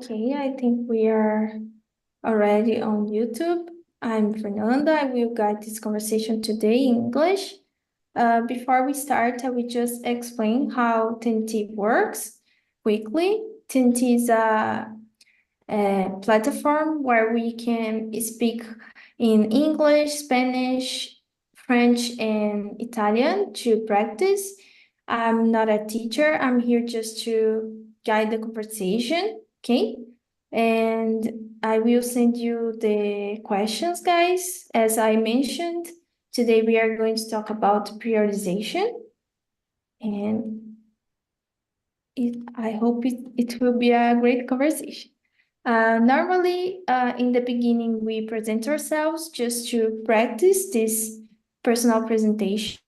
Okay, I think we are already on YouTube. I'm Fernanda. I will guide this conversation today in English. Before we start, I will just explain how TNT works quickly. TNT is a platform where we can speak in English, Spanish, French, and Italian to practice. I'm not a teacher. I'm here just to guide the conversation, okay? And I will send you the questions, guys. As I mentioned, today we are going to talk about priorization. And I hope it will be a great conversation. Normally, in the beginning, we present ourselves just to practice this personal presentation.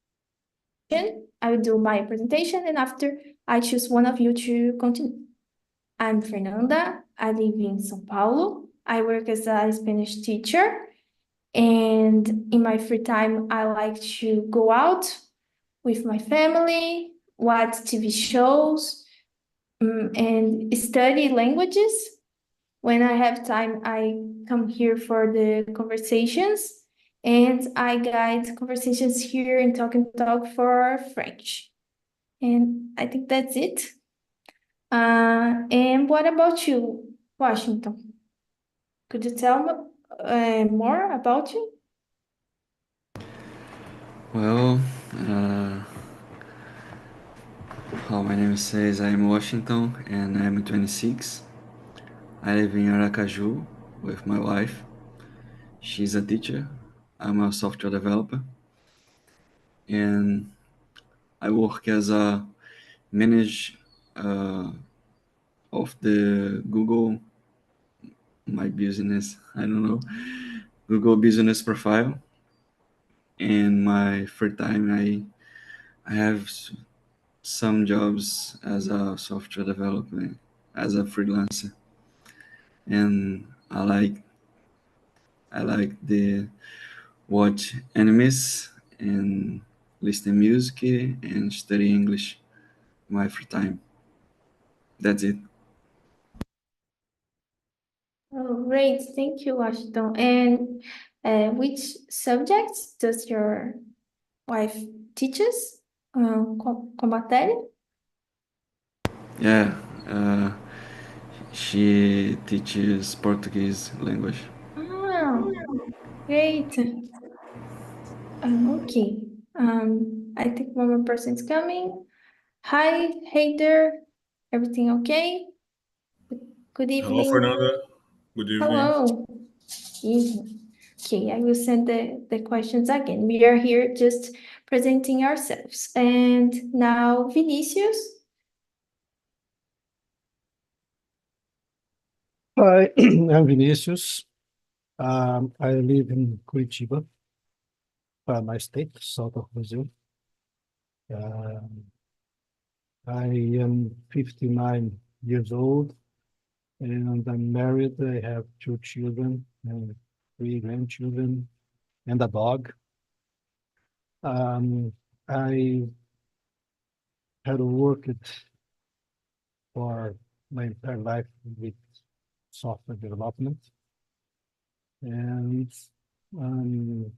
I will do my presentation, and after I choose one of you to continue. I'm Fernanda. I live in São Paulo. I work as a Spanish teacher, and in my free time, I like to go out with my family, watch TV shows, and study languages. When I have time, I come here for the conversations, and I guide conversations here in Talk and Talk for French. And I think that's it. And what about you, Washington? Could you tell me more about you? Well, how my name says, I'm Washington and I'm 26. I live in Aracaju with my wife. She's a teacher. I'm a software developer. And I work as a manager of the Google My Business, I don't know, Google Business Profile. In my free time, I have some jobs as a software developer, as a freelancer, and I like the watch animes and listen music and study English in my free time. That's it. Oh, great. Thank you, Washington. And which subjects does your wife teaches? Com matéria? Yeah, she teaches Portuguese language. Ah, great. Okay. I think one more person is coming. Hi, hey there. Everything okay? Good Hello, evening. Fernanda. Good evening. Hello. Evening. Okay, I will send the questions again. We are here just presenting ourselves. And now, Vinicius. Hi, I'm Vinicius. I live in Curitiba, my state, south of Brazil. Um, I am 59 years old and I'm married. I have two children and three grandchildren and a dog. I had worked for my entire life with software development, and um,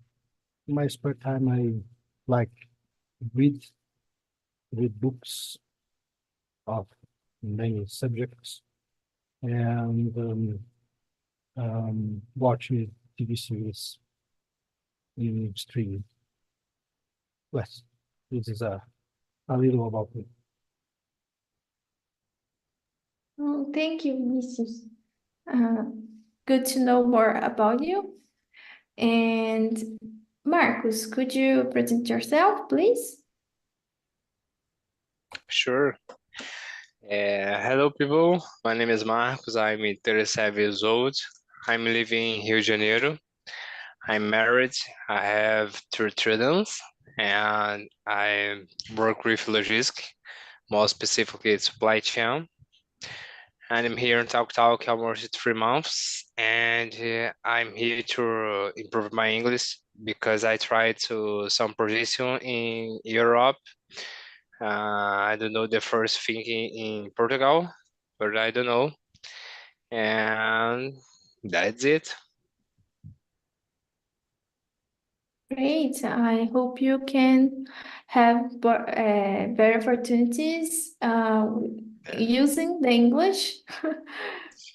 in my spare time I like read read books of many subjects and watch TV series in streaming. Yes, this is a little about me. Oh, thank you, Vinicius. Uh, Good to know more about you. And Marcus, could you present yourself, please? Sure. Hello, people. My name is Marcos. I'm 37 years old. I'm living in Rio de Janeiro. I'm married. I have two children, and I work with logistics, more specifically supply chain. And I'm here in Talk almost 3 months, and I'm here to improve my English because I tried to some position in Europe. I don't know the first thing in Portugal, but I don't know. and that's it. Great. I hope you can have better opportunities using the English.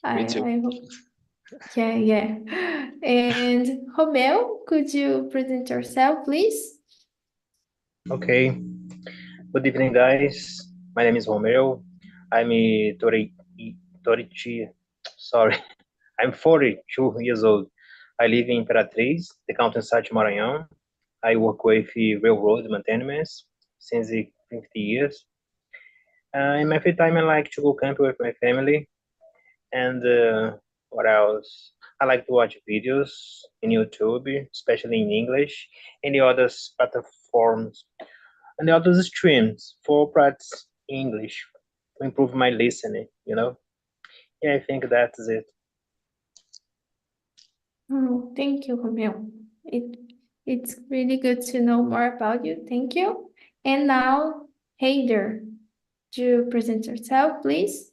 Me too. I hope. Yeah, yeah. And Romeo, could you present yourself, please? Okay, good evening, guys. My name is Romeo. I'm 30, sorry, I'm 42 years old. I live in Imperatriz, the countryside of Maranhão. I work with railroad maintenance since 50 years. In my free time, I like to go camping with my family. And what else? I like to watch videos in YouTube, especially in English, and the other platforms and the other streams for practice English to improve my listening. Yeah, I think that's it. Oh, thank you, Romeo. It's really good to know more about you. Thank you. And now, Heider, do you present yourself, please?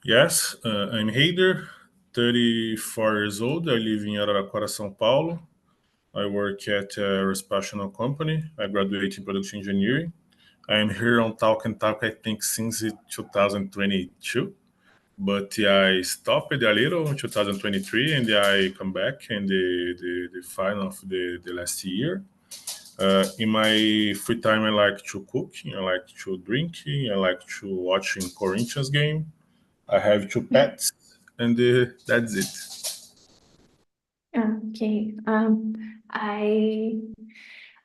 Yes, I'm Heider, 34 years old. I live in Araraquara, São Paulo. I work at a aerospatial company. I graduated in production engineering. I'm here on Talk and Talk, I think, since 2022. But I stopped a little in 2023 and I come back in the final of the last year. In my free time, I like to cook, I like to drink, I like to watching Corinthians game. I have two pets, and that's it. Okay.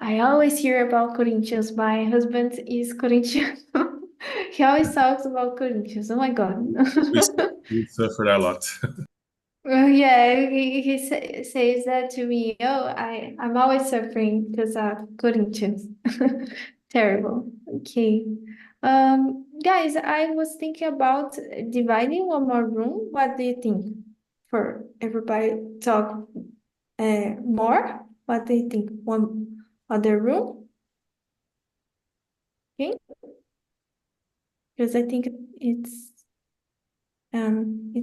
I always hear about Corinthians. My husband is Corinthians. He always talks about Corinthians. Oh my God. We, we suffer a lot. Well, yeah, he says that to me. Oh, I'm always suffering because of Corinthians. Terrible. Okay. Guys, I was thinking about dividing one more room. What do you think? For everybody talk more? What do you think? One other room? Okay. Because I think it's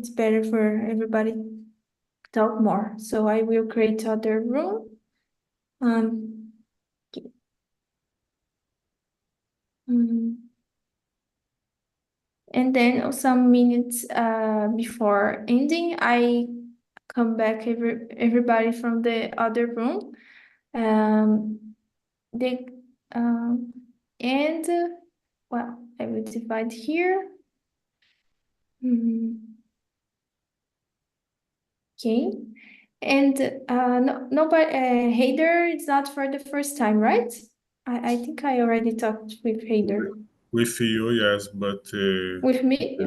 better for everybody talk more. So I will create other room. Um, mm, and then some minutes before ending, I come back everybody from the other room. They and well, I will divide here. Okay. And nobody, Heider, it's not for the first time, right? I think I already talked with Heider. With you, yes, but With me?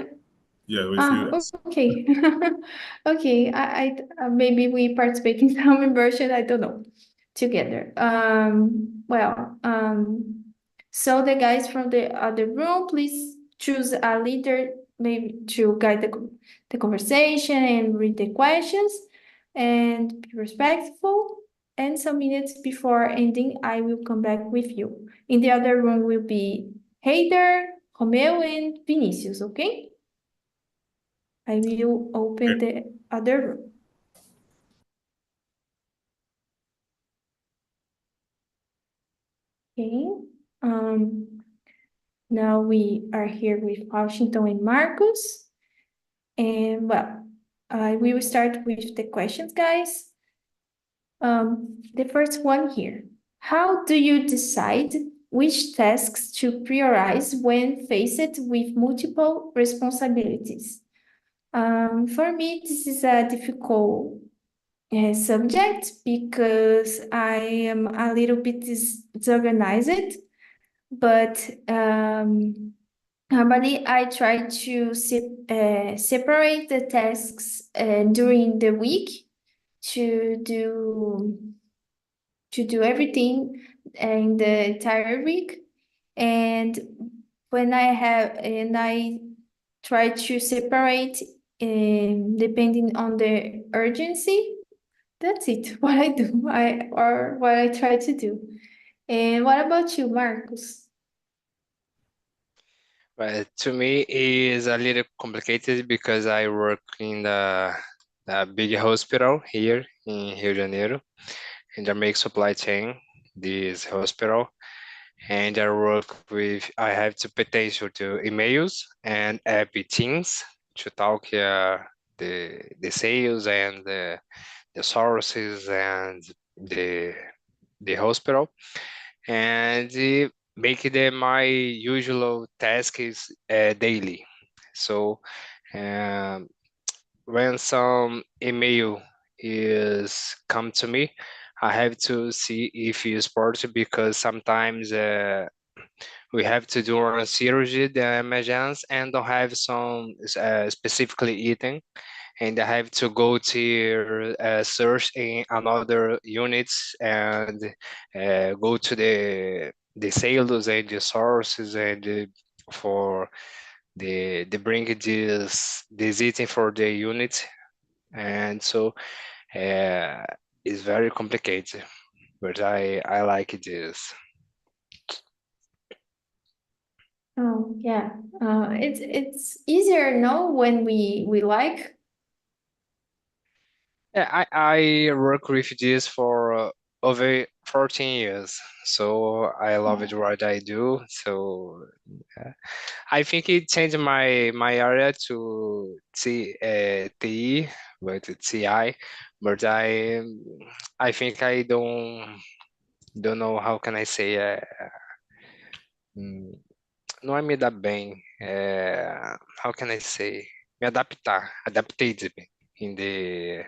yeah, with you, yes. Okay. Okay. Maybe we participate in some immersion, I don't know, together. So the guys from the other room, please choose a leader maybe to guide the conversation and read the questions and be respectful. And some minutes before ending, I will come back with you. In the other room will be Heider, Romeo, and Vinicius, okay? I will open the other room. Okay. Now we are here with Washington and Marcus. And well, I will start with the questions, guys. The first one here. How do you decide which tasks to prioritize when faced with multiple responsibilities? For me, this is a difficult subject because I am a little bit disorganized, but normally I try to separate the tasks during the week to do everything in the entire week, and I try to separate depending on the urgency. That's it. What I do, or what I try to do. And what about you, Marcus? But to me, it is a little complicated because I work in the big hospital here in Rio de Janeiro, and I make supply chain this hospital. And I have to pay attention to emails and app teams to talk the sales and the sources and the the hospital, and make them my usual task is daily. So um, when some email is come to me, I have to see if it's important because sometimes we have to do a surgery, the emergency, and don't have some specifically eating, and I have to go to search in another units and go to the sales and the sources and for the bring this eating for the unit, and so uh, it's very complicated, but I like this. Oh, yeah. It's easier, no, when we like. Yeah, I work with this for over 14 years, so I love it Oh, what I do. So I think it changed my area to TI, but TI, but I think I don't know how can I say hum, não é me dar bem, how can I say, me adaptar, adapted in the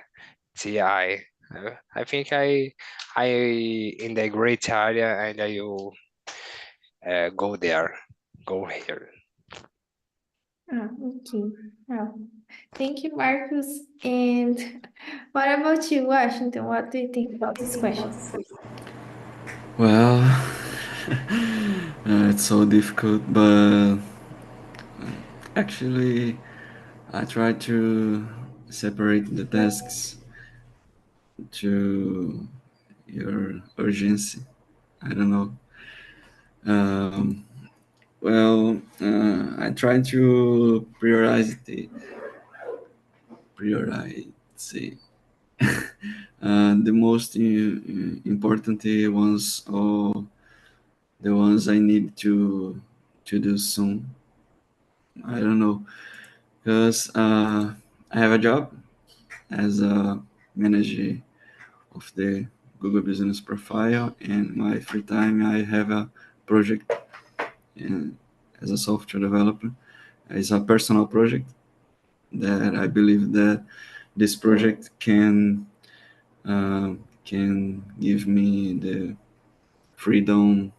TI. I think I in the great area and I will go there, go here. okay. Oh, thank you, Marcus. And what about you, Washington? What do you think about this question? Well, it's so difficult, but actually, I try to separate the tasks to your urgency. I don't know. Um, I try to prioritize the most important ones, or the ones I need to do soon. I don't know, because I have a job as a manager of the Google Business Profile, and my free time I have a project and as a software developer. It's a personal project that I believe that this project can give me the freedom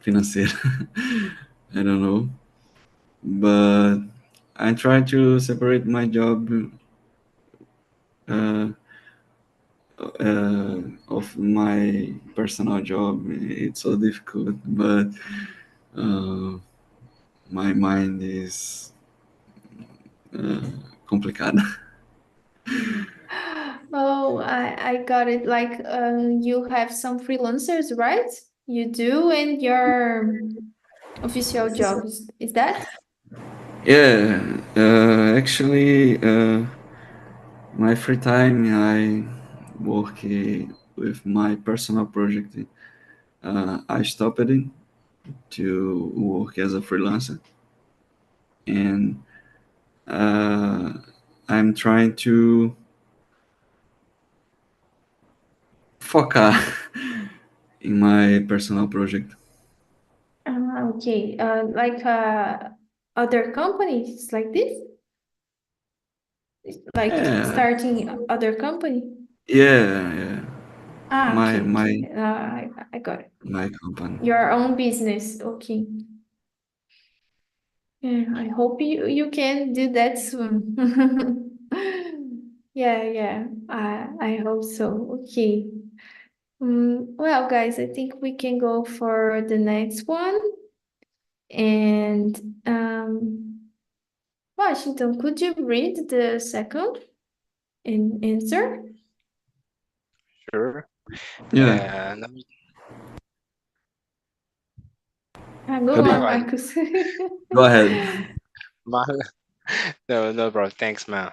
financeira. I don't know, but I try to separate my job uh, of my personal job. It's so difficult, but uh, my mind is complicada. Oh, I got it. Like, you have some freelancers, right? You do, and your official job is that? Yeah, actually, my free time I work with my personal project. I stopped it to work as a freelancer, and uh, I'm trying to focar in my personal project. Okay. Like other companies like this, like Yeah, starting other company. yeah. My Okay, my okay. I got it. my company. Your own business. Okay. Yeah, I hope you can do that soon. Yeah, yeah. I hope so. Okay. Well, guys, I think we can go for the next one. And Washington, could you read the second and answer? Sure. Yeah. Number Go How do you, on, Provide. Marcos. go ahead. No problem. Thanks, man.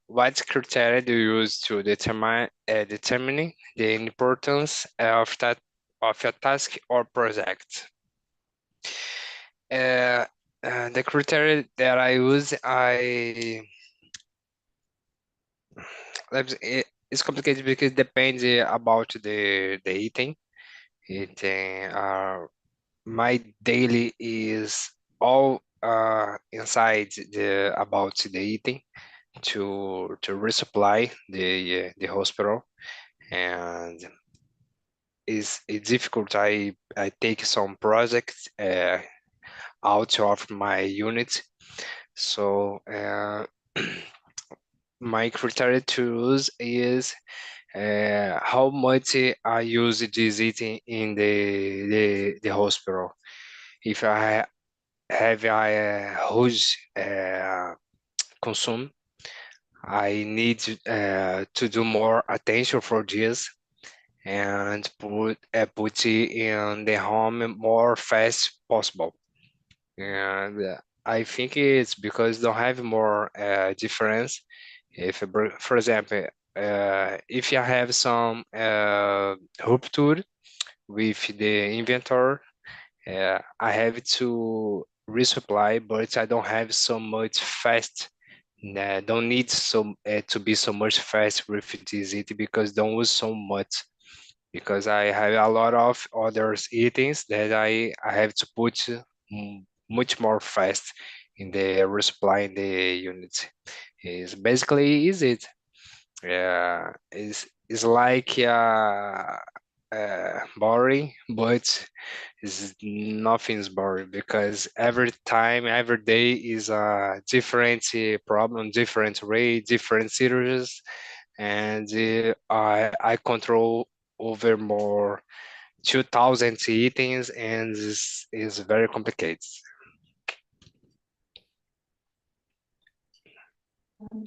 What criteria do you use to determining the importance of a task or project? The criteria that I use, it's complicated because it depends about the eating. My daily is all inside the about the eating to resupply the hospital, and it's difficult. I take some projects out of my unit, so my criteria to use is how much I use this eating in the hospital. If I have a huge consume, I need to do more attention for this and put it in the home more fast possible. And I think it's because don't have more difference. If, for example, if you have some rupture with the inventory, I have to resupply, but I don't have so much fast. Don't need to be so much fast with this eating because don't use so much, because I have a lot of others eatings that I have to put much more fast in the resupply in the unit. Is it? Yeah, is like boring, but nothing's boring because every time, every day is a different problem, different rate, different series, and I control over more 2,000 eatings, and is very complicated.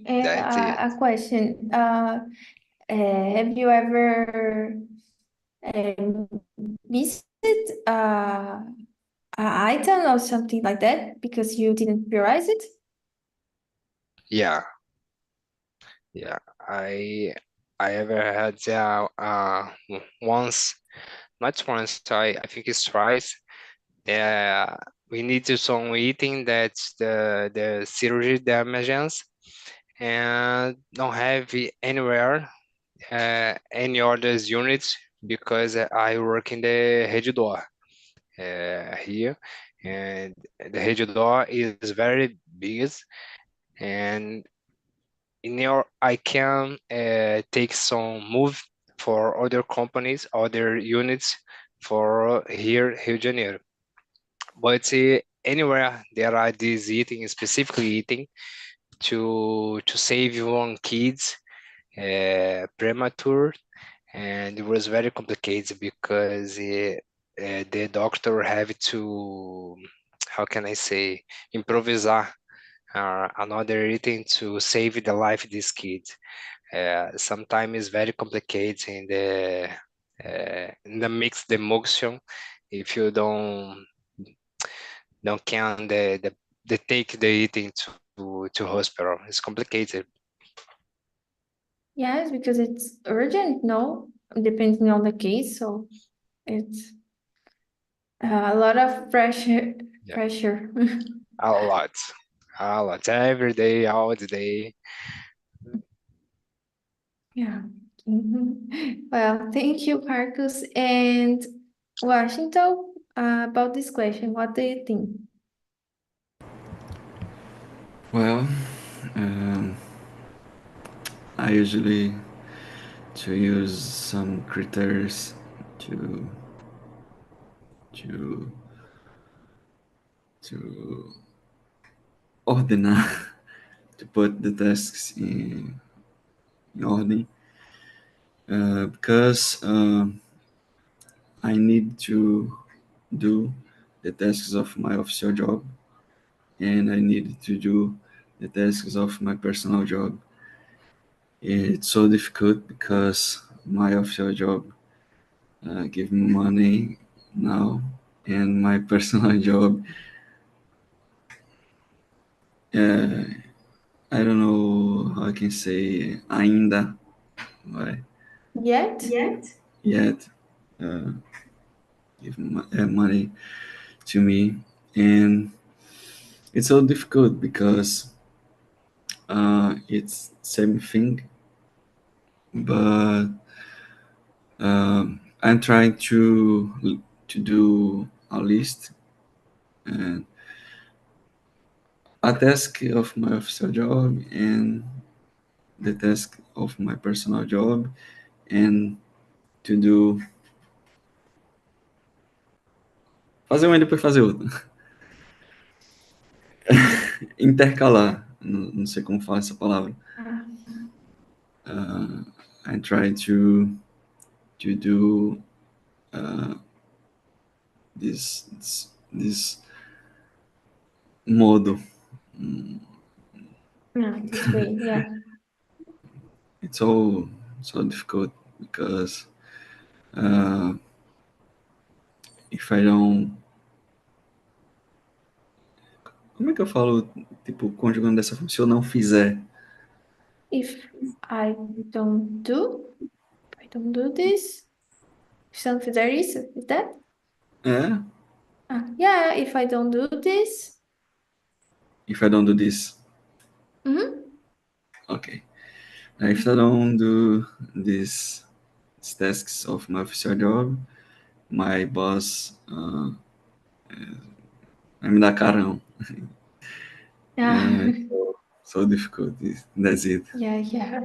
That's it. A question. Have you ever um, missed a item or something like that because you didn't prioritize it? Yeah, yeah. I ever had once, not once. I think it's twice. Uh, we need to some eating that's the surgery damages and don't have it anywhere any others units because I work in the Redditor here, and the Redditor is very big, and in your I can take some move for other companies, other units for here Rio de Janeiro. But anywhere there are these eating, specifically eating to save young kids premature, and it was very complicated because the doctor have to, how can I say, improvisar another eating to save the life of this kid. Sometimes it's very complicated in the mixed emulsion if you don't can the take the eating to hospital. It's complicated. Yes, because it's urgent, no? Depending on the case, so it's a lot of pressure. Yeah, Pressure. a lot, a lot, every day, all the day. Yeah. Well, thank you, Marcus. And Washington, about this question, what do you think? Well, um, I usually to use some criteria to to to ordenar, to put the tasks in order, because I need to do the tasks of my official job, and I need to do the tasks of my personal job. It's so difficult because my official job give me money now, and my personal job. Uh, I don't know how I can say ainda, right? Yet? Yet give money to me, and it's so difficult because it's same thing, but I'm trying to do a list and a task of my official job and the task of my personal job and to do fazer um e depois fazer outro. Intercalar, não sei como fala essa palavra. Ah, I try to do this modo. yeah, this way, yeah. It's so difficult because uh, if I don't. Como é que eu falo, tipo, conjugando dessa forma? Se eu não fizer. If I don't do, if I don't do this, something there is that? É, Yeah, if I don't do this. if I don't do this. Mm-hmm. Okay. If I don't do these tasks of my official job, my boss vai me dar carão. Yeah. So difficult. That's it. Yeah.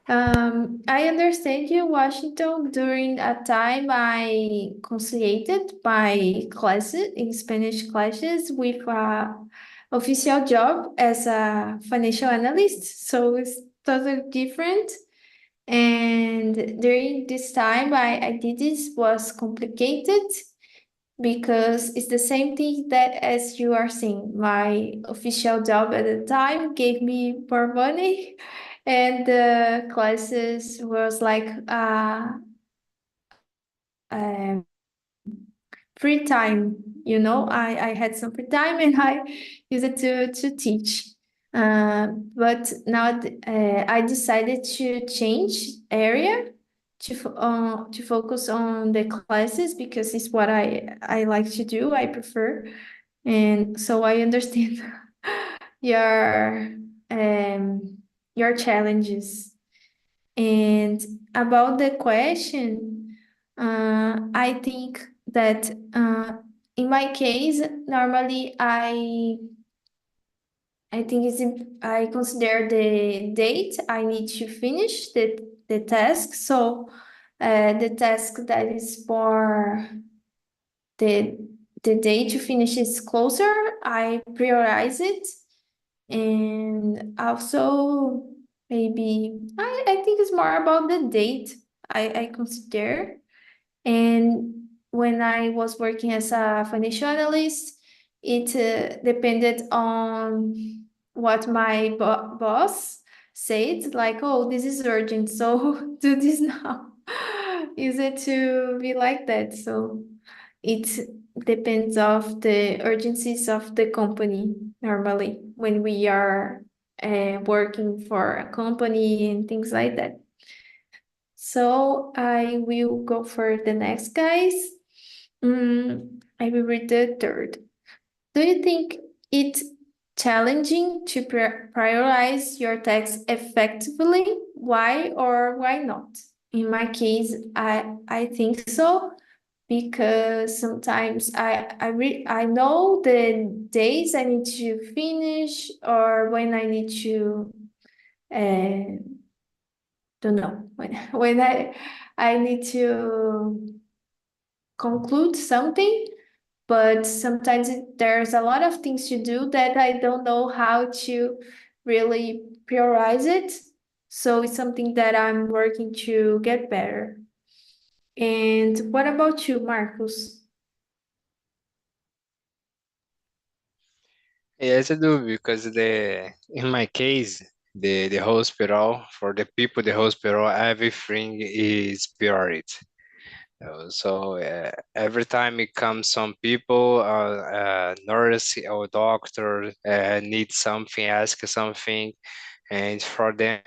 I understand you, Washington. During a time, I conciliated my classes in Spanish classes with a official job as a financial analyst. So it's totally different. And during this time, I did this was complicated because it's the same thing that as you are saying. My official job at the time gave me more money, and the classes was like um, free time. I had some free time and I used it to teach. But now I decided to change area to focus on the classes because it's what I like to do. I prefer, and so I understand your your challenges. And about the question, I think that in my case, normally I think I consider the date I need to finish the task. So the task that is for the the day to finish is closer, I prioritize it. And also maybe I think it's more about the date I consider. And when I was working as a financial analyst, it depended on what my boss said, like, oh, this is urgent, so do this now. Is it to be like that? So it depends of the urgencies of the company normally when we are working for a company and things like that. So I will go for the next guys. I will read the third. Do you think it's challenging to prioritize your text effectively? Why or why not? In my case, I think so because sometimes I know the days I need to finish or when I need to uh, don't know when I need to conclude something, but sometimes there's a lot of things to do that I don't know how to really prioritize it. So it's something that I'm working to get better. And what about you, Marcus? Yes, I do, because in my case, the hospital, for the people, the hospital, everything is priority. So every time it comes some people, nurse or doctor need something, ask something, and for them,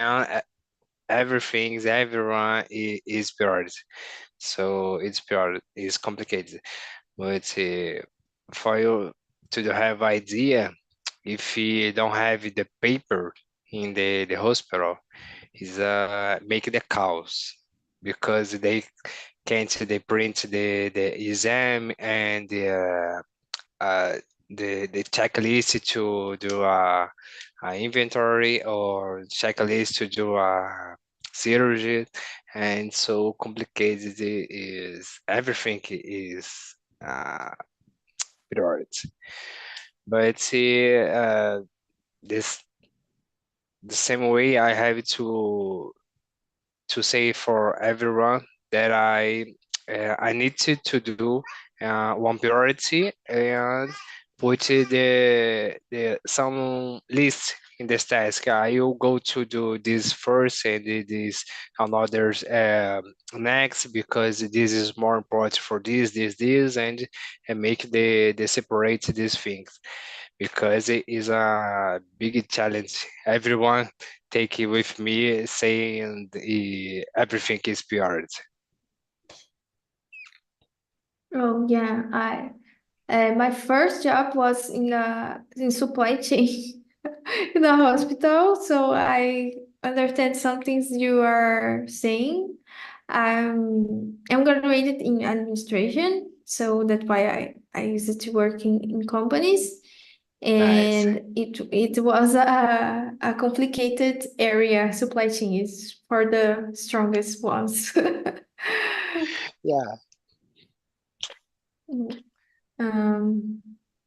everyone is priority. So it's priority, it's complicated. But for you to have idea, if you don't have the paper in the hospital, is make the calls because they can't they print the exam and uh, the checklist to do a inventory or checklist to do a surgery, and so complicated is everything is priority. But this the same way I have to say for everyone that I need to do one priority and put the some list in this task. I will go to do this first and this another next because this is more important for this and make the separate these things because it is a big challenge. Everyone take it with me saying everything is priority. Oh yeah, I my first job was in supply chain in a hospital, so I understand some things you are saying. I'm graduated in administration, so that's why I used to work in companies, Nice. and it was a complicated area. Supply chain is for the strongest ones. Yeah, Um,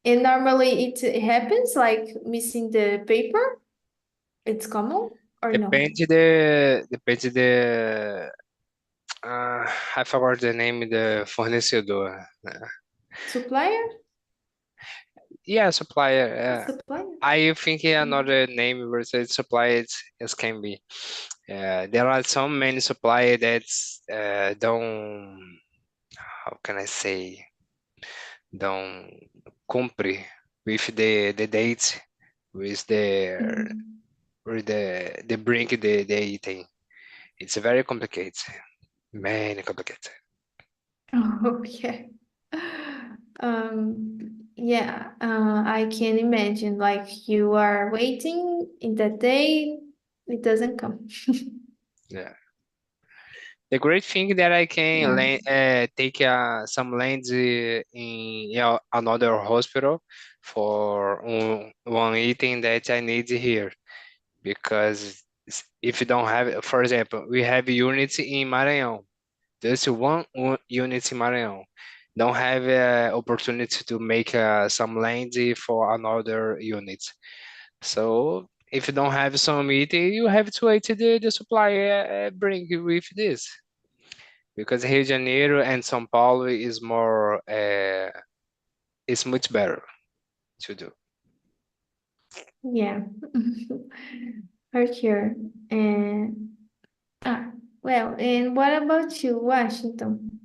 and normally it happens like missing the paper. It's common or no? depende I forgot the name the fornecedor. Supplier? Yeah, supplier. Supplier? I think another name versus supplier as can be. There are so many supplier that's don't how can I say don't cumpre with the dates with Mm. the bring the item. It's very complicated, many complicated. Oh, yeah. Yeah, I can imagine like you are waiting in that day, it doesn't come. Yeah. The great thing that I can Yeah. take some lands in another hospital for one item that I need here because if you don't have it, for example, we have units in Maranhão. There's one unit in Maranhão. Don't have opportunity to make some land for another unit. So if you don't have some meeting, you have to wait till the supplier bring you with this. Because Rio de Janeiro and São Paulo is more, it's much better to do. Yeah. For sure. And ah, well, and what about you, Washington?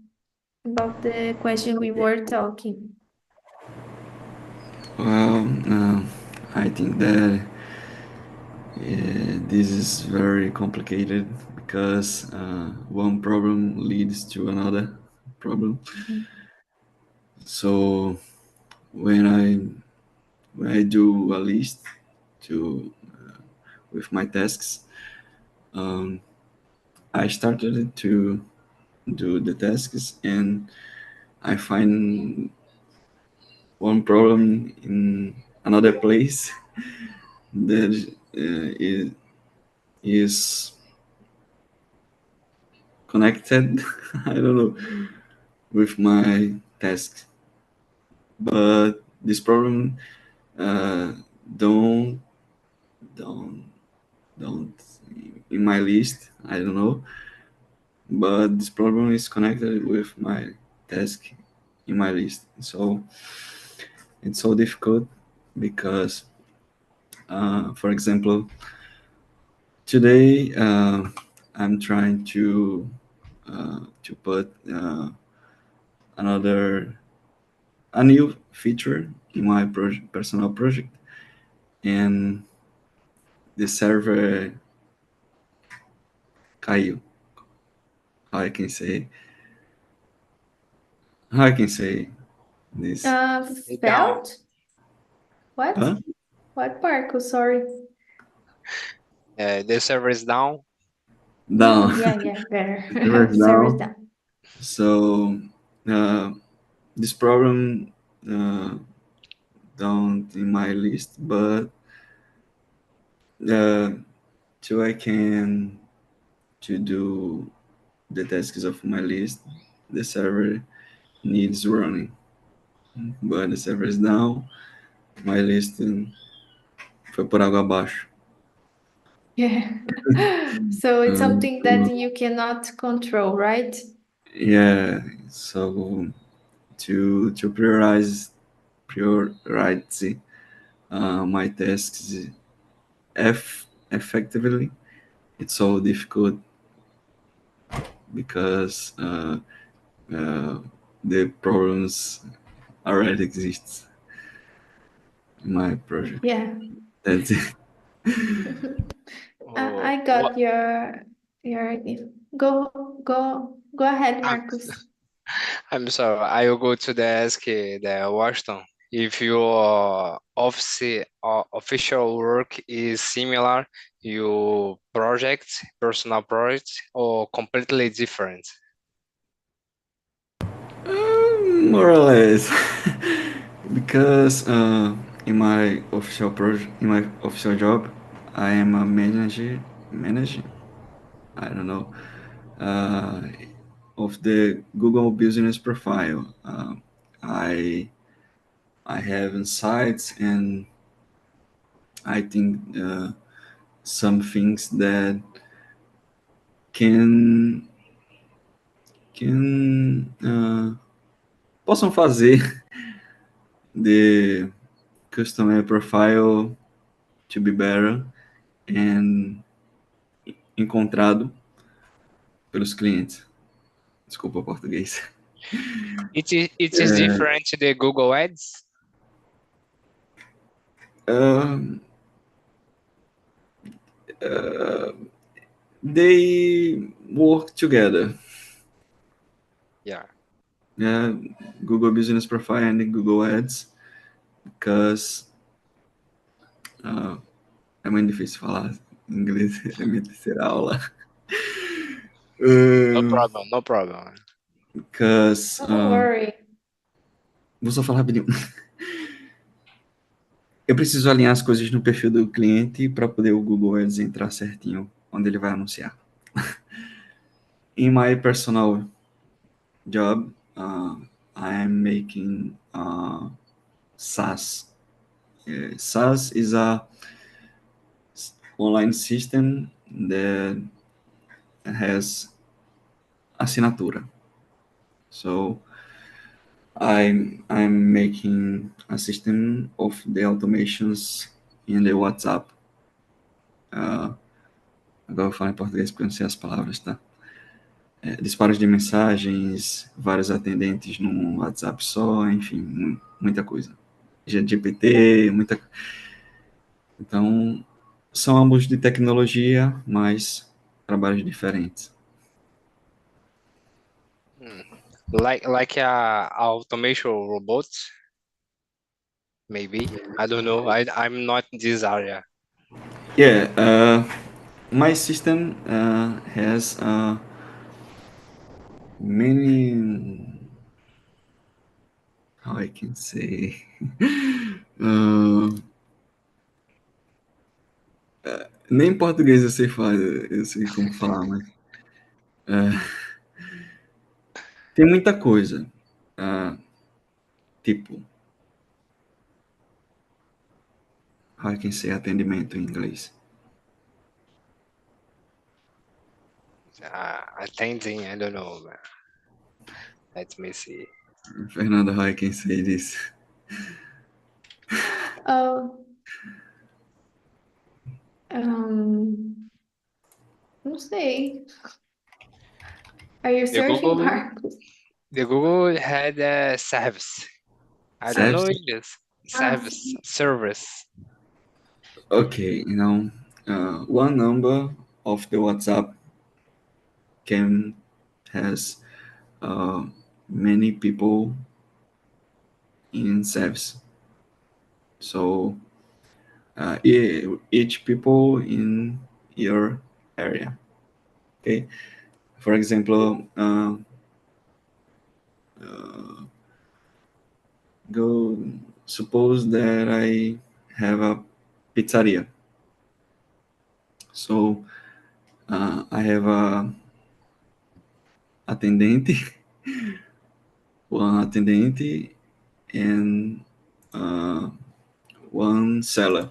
About the question we were talking. Well, I think that this is very complicated because one problem leads to another problem. Mhm. So when I when I do a list to with my tasks, um, I started to do the tasks and I find one problem in another place that is connected. I don't know with my task, but this problem uh, don't don't don't in my list. I don't know, but this problem is connected with my task in my list. So it's so difficult because, for example, today I'm trying to put a new feature in my personal project, and the server caiu. How I can say how I can say this? It down. Felt? What? Huh? What, Marcos? Sorry. The server is down. Down. Yeah, better. The server is Server's down. down. So this problem down in my list, but uh, so I can to do the tasks of my list, the server needs running, but the server is down. My list foi por água abaixo. Yeah. So it's something that So, you cannot control, right? yeah, so to prioritize my tasks effectively, it's so difficult because uh, the problems already exist in my project. Yeah. That's it. Oh, I got your go ahead, I'm, Marcus. I'm sorry. I will go to the ask the Washington. If your office official work is similar, your project, personal project, or completely different. More or less, because in my official job, I am a manager. I don't know, uh, of the Google Business Profile. I I have insights, and I think some things that can can possam fazer the customer profile to be better and encontrado pelos clientes. Desculpa o português. It is different to the Google Ads. Um, they work together. Yeah. Yeah, Google Business Profile and Google Ads, because é muito difícil falar inglês, é minha terceira aula. No problem. No problem. Because Don't worry. vou só falar rapidinho. Eu preciso alinhar as coisas no perfil do cliente para poder o Google Ads entrar certinho onde ele vai anunciar. In my personal job, I am making SaaS. SaaS is a online system that has assinatura. So I'm making a system of the automations in the WhatsApp. Agora eu falo em português porque eu não sei as palavras, tá? Disparos de mensagens, vários atendentes num WhatsApp só, enfim, muita coisa. GPT, muita. Então, são ambos de tecnologia, mas trabalhos diferentes. Like automation robots, maybe. I don't know. I'm not in this area. Yeah, my system has many, how I can say, uh, nem em português eu sei falar, eu sei como falar, mas tem muita coisa. Tipo, how I can say atendimento em inglês. Attending, I don't know. Let me see. Fernanda, how I can say this. Oh, não sei. Are you The searching, Google, Marcos? The Google had a service. I don't know Service? English. Ah, Service. Okay, one number of the WhatsApp can has uh, many people in service. So each people in your area. Okay. For example, go suppose that I have a pizzeria. So I have a atendente, one atendente, and uh, one seller,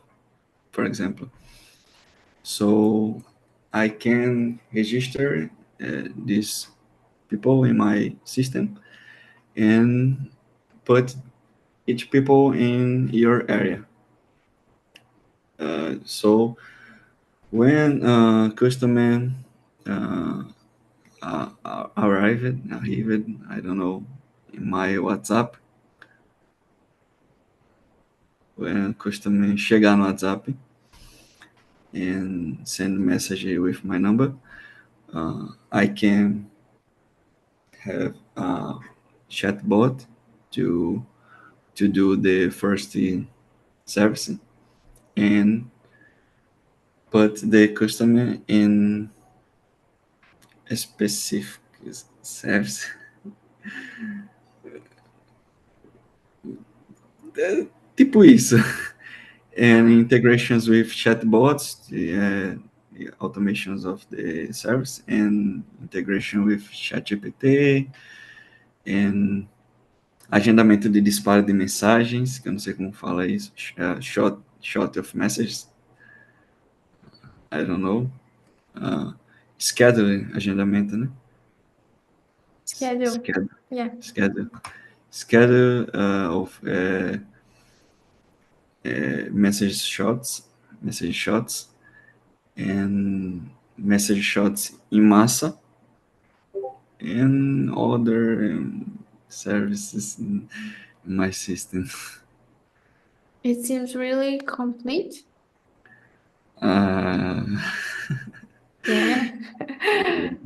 for example. So I can register these people in my system and put each people in your area. So when customer uh, arrived, I don't know, in my WhatsApp, when customer chegar no WhatsApp and send message with my number, I can have a chatbot to do the first service and put the customer in a specific service. Tipo isso. And integrations with chatbots, the automations of the service, and integration with ChatGPT, and agendamento de disparo de mensagens, que eu não sei como fala isso, shot of messages, I don't know. Schedule, agendamento, né? schedule. Schedule, Yeah. schedule of message shots, and message shots em massa, and other services in my system. It seems really complete. Uh, Yeah.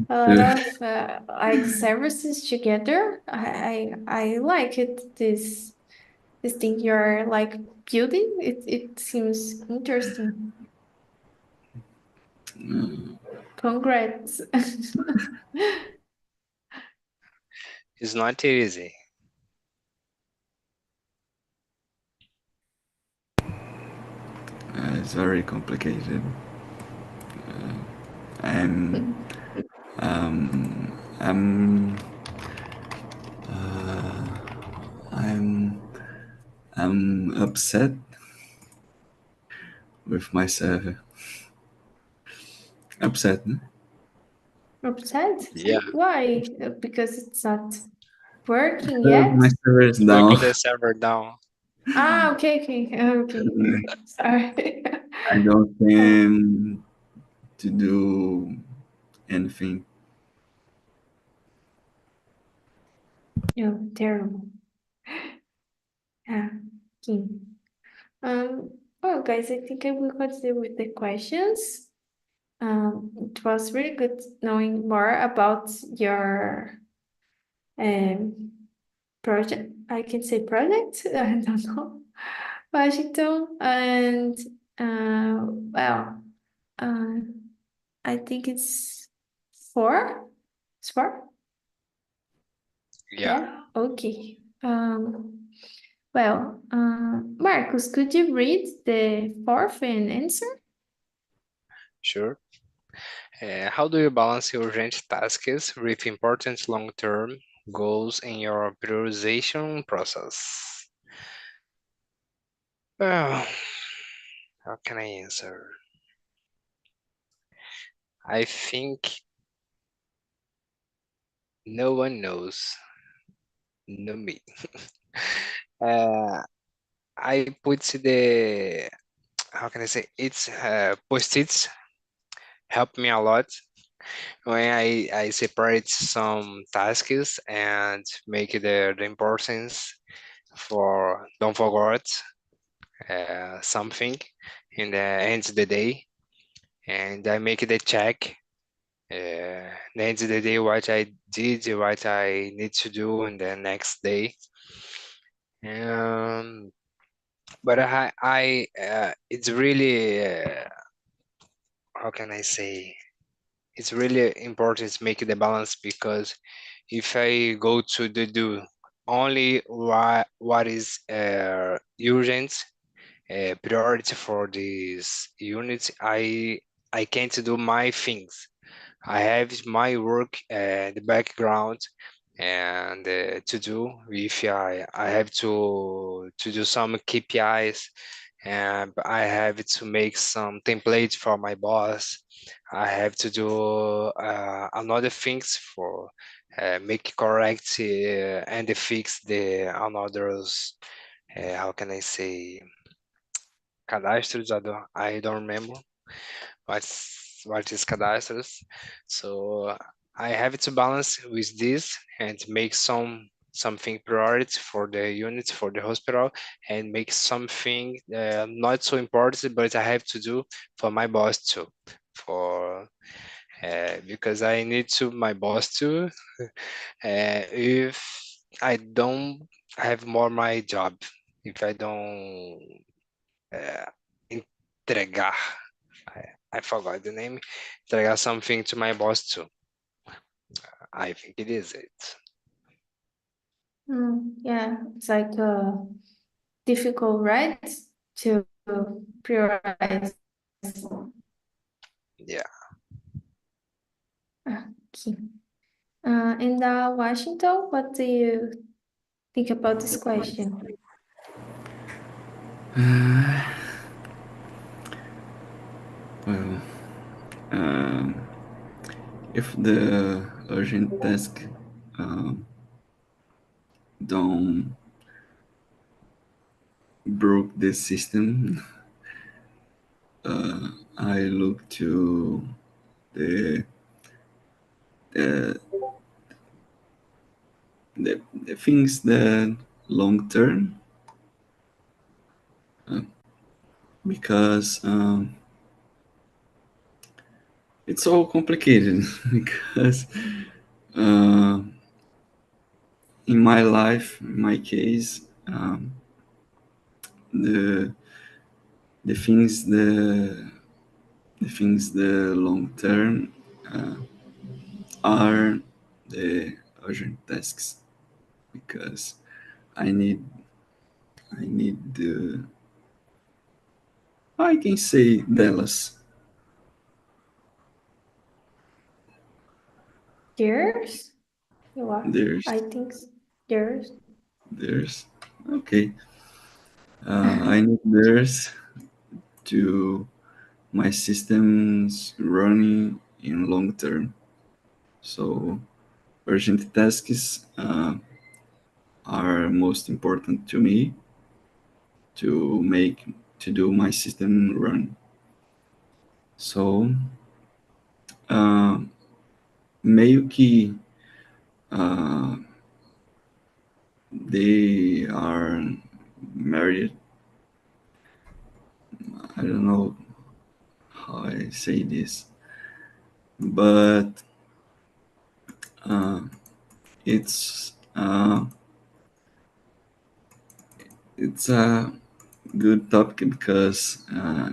A lot of like services together. I like it. This thing you're like building. It seems interesting. Congrats. It's not easy. it's very complicated. I'm I'm I'm I'm upset with myself. Upset, né? Upset? Yeah. Why? Because it's not working My yet? server is down. Working the server down. Ah, okay. Sorry. I don't can to do anything. No, terrible. Yeah. Okay. Well, guys, I think I will continue with the questions. It was really good knowing more about your um, project. I can say project. I don't know. Washington, and well, uh, I think it's four. It's four. Yeah, Okay. Well, Marcus, could you read the fourth and answer? sure. How do you balance urgent tasks with important long-term goals in your priorization process? Well, how can I answer? I think no one knows, no me. I put the, how can I say, it's post-its help me a lot when I separate some tasks and make the importance for don't forget something in the end of the day, and I make the check the end of the day what I did, what I need to do in the next day. Um, but it's really how can I say? It's really important to make the balance because if I go to the do only what is urgent priority for this unit, I can't do my things. I have my work the background and to do if I have to do some KPIs and I have to make some templates for my boss. I have to do another things for make correct and fix the another's how can I say cadastros. I don't remember what is cadastros. So I have to balance with this and make something priority for the unit for the hospital and make something not so important but I have to do for my boss too for because I need to my boss too if I don't have more my job if I don't uh, entregar I forgot the name. Entregar something to my boss too. I think it is it. Yeah, it's like difficult, right? To prioritize. Yeah. Okay. And Washington, what do you think about this question? Well, um, if the urgent task um, don't broke the system, I look to the the, the things that long term because it's so complicated because uh, in my life, in my case, the the things the long term uh, are the urgent tasks because I need I need the I can say Dallas. Yours? You are. There's I think yours. there's okay. I need theirs to my systems running in long term. So urgent tasks are most important to me to make to do my system run. So uh, meio que they are married. I don't know how I say this, but it's uh, it's a good topic because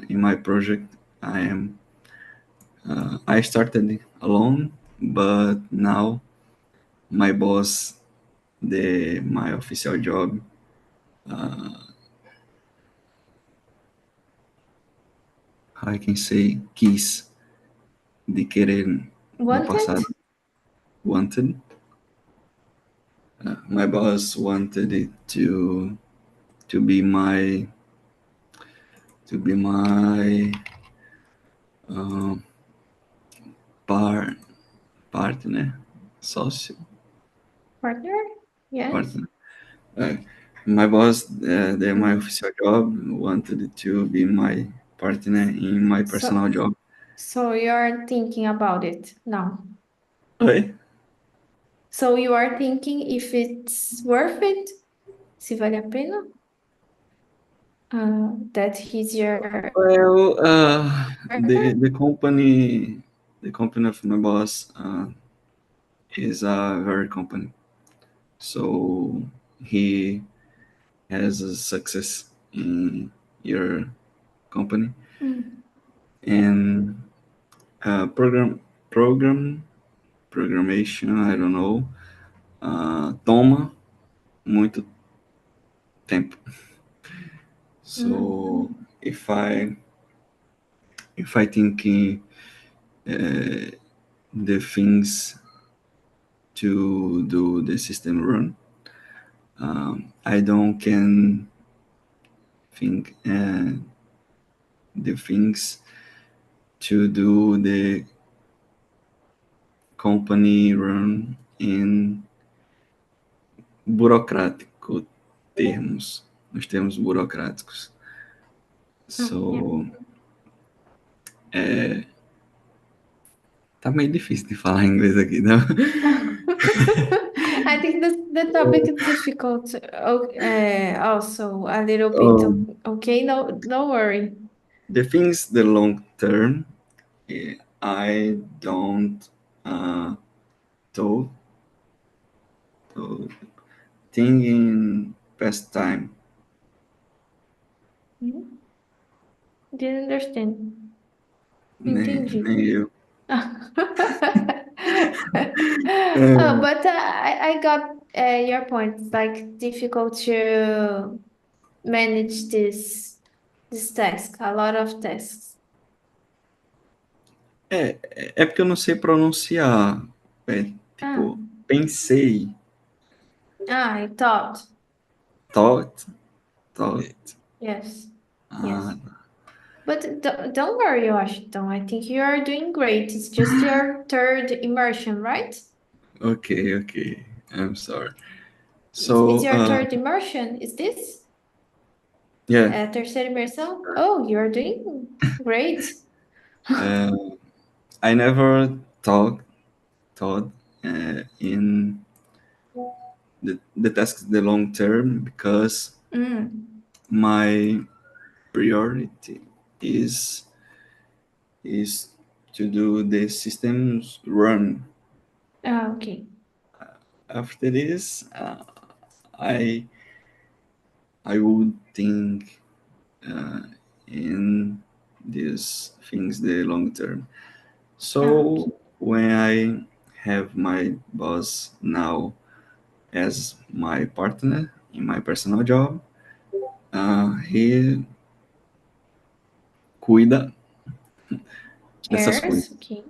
in my project I started alone, but now my boss, the my official job, I can say quis de querer no Wanted? passado, wanted. My boss wanted it to be my to be my um, par partner, sócio, Partner? Yes. partner. Uh, my boss, my Mm. official job, wanted to be my partner in my So personal job. So you're thinking about it now. Oi? So you are thinking if it's worth it? Se vale a pena? That he's your Well, the company of my boss is a very company. So he has a success in your company and programmation, I don't know, toma muito tempo. So if I think the things to do the system run, I don't can think the things to do the company run in burocrático termos, nos termos burocráticos. So, tá meio difícil de falar inglês aqui, não? I think the topic is difficult. Also a little bit. Um, Okay, no, don't worry. the things the long term, I don't to think in past time. Didn't understand. Nem Entendi. eu. But I got your point. It's like difficult to manage this task, a lot of tasks. É porque eu não sei pronunciar. Tipo, pensei, I thought. thought. Yes. Ah, Yes. But don't worry, Washington. I think you are doing great. It's just your third immersion, right? okay. I'm sorry. It's So, your third immersion. Is this? yeah, Terceira imersão? Oh, you're doing great. I never thought in the tasks the long term because my priority is to do the systems run. Okay. After this, I would think in these things the long term. So when I have my boss now as my partner in my personal job, he cuida dessas Yes. coisas. Okay.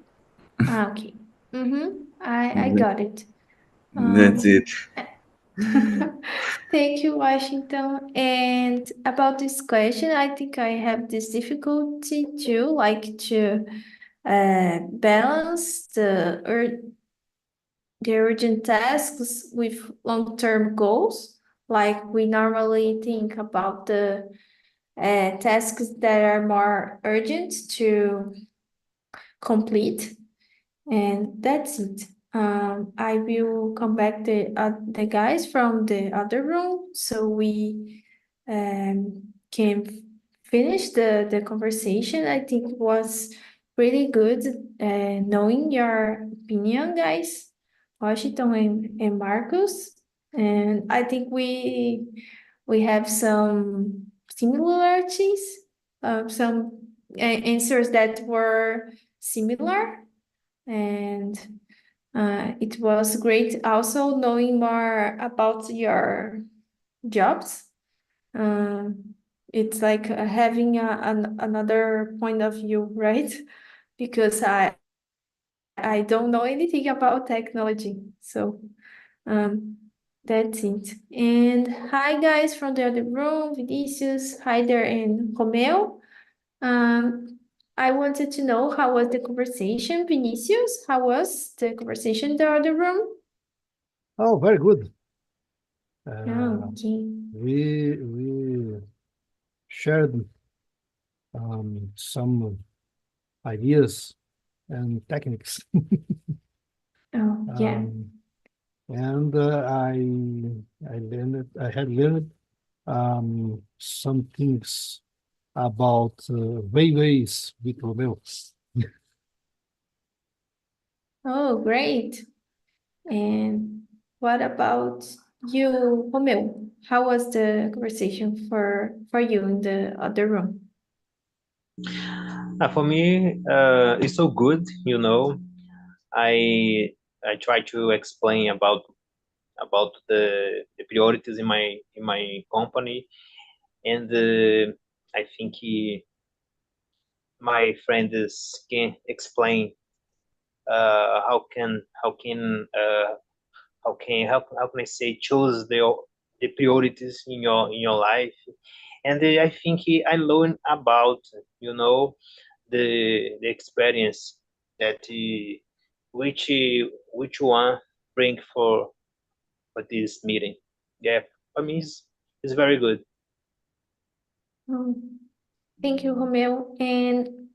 Okay. I got it. That's it. Thank you, Washington. And about this question, I think I have this difficulty too, like to balance the urgent tasks with long-term goals. Like we normally think about the tasks that are more urgent to complete, and that's it. I will come back the guys from the other room so we can finish the conversation. I think it was really good knowing your opinion, guys, Washington and Marcus. And I think we have some similarities, some answers that were similar, and it was great also knowing more about your jobs. It's like having another point of view, right? Because I don't know anything about technology, so that's it. And hi guys from the other room, Vinicius, Heider, and Romeo. I wanted to know how was the conversation, Vinicius? How was the conversation in the other room? Oh, very good. Okay. We shared some ideas and techniques. Oh, yeah. And I had learned some things about railways with Romeo. Oh, great. And what about you, Romeu? How was the conversation for you in the other room? For me, it's so good. I I try to explain about the priorities in my company, and I think my friends can explain how can I say choose the priorities in your life, and I think I learned about you know the experience that which which one bring for this meeting. Yeah, for me it's very good. Oh, thank you, Romeu. And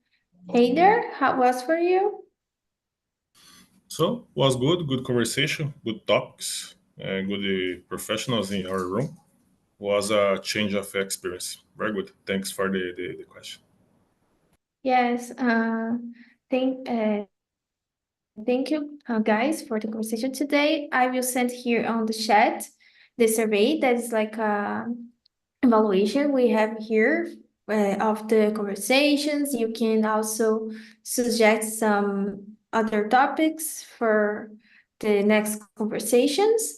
hey there, how was for you? So was good conversation, good topics, good professionals in our room. Was a change of experience. Very good. Thanks for the question. Yes, thank thank you, guys, for the conversation today. I will send here on the chat the survey that is like a evaluation we have here of the conversations. You can also suggest some other topics for the next conversations.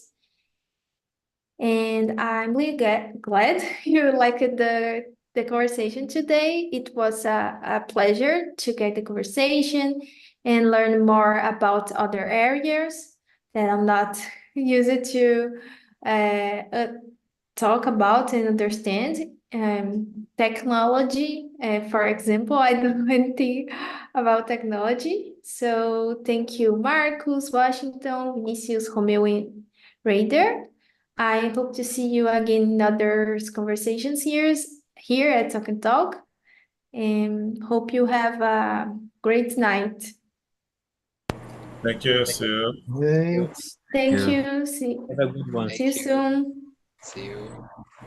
And I'm really glad you liked the conversation today. It was a pleasure to get the conversation and learn more about other areas that I'm not used to talk about and understand. Technology, for example, I don't know anything about technology. So thank you, Marcus, Washington, Vinicius, Romeo, and Raider. I hope to see you again in other conversations here at Talk and Talk. And hope you have a great night. Thank you. See you. You. Thanks. Thank Yeah. you. See, Have a good one. see you Thank you. soon. See you.